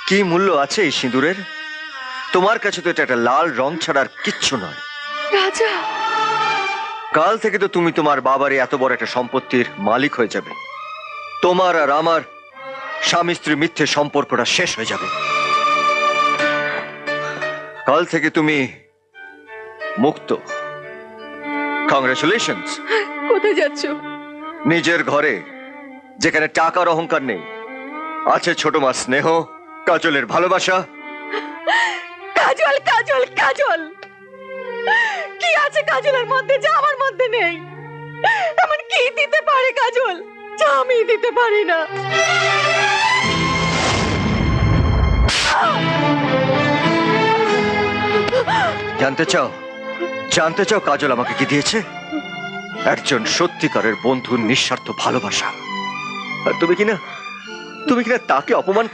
কি মূল্য আছে এই সিঁদুরের? তোমার কাছে তো এটা একটা লাল রং ছাড়া আর কিচ্ছু নয়। রাজা, কাল থেকে তো তুমি তোমার বাবার এত বড় একটা সম্পত্তির মালিক হয়ে যাবে। তোমার আর আমার স্বামী স্ত্রী মিথ্যে সম্পর্কটা শেষ হয়ে যাবে। কাল থেকে তুমি মুক্ত। কংগ্রেচুলেশনস। কোথায় যাচ্ছ? নিজের ঘরে, যেখানে টাকার অহংকার নেই, আছে ছোট মা স্নেহ, কাজলের ভালোবাসা। কাজল, কাজল, কাজল, কি আছে কাজলের মধ্যে যা আমার মধ্যে নেই? এমন কি দিতে পারে কাজল যা আমি দিতে পারি না? জানতে চাও? জানতে চাও কাজল আমাকে কি দিয়েছে? একজন সত্যিকারের বন্ধুর নিঃস্বার্থ ভালোবাসা। আর তুমি কিনা তাকে অপমান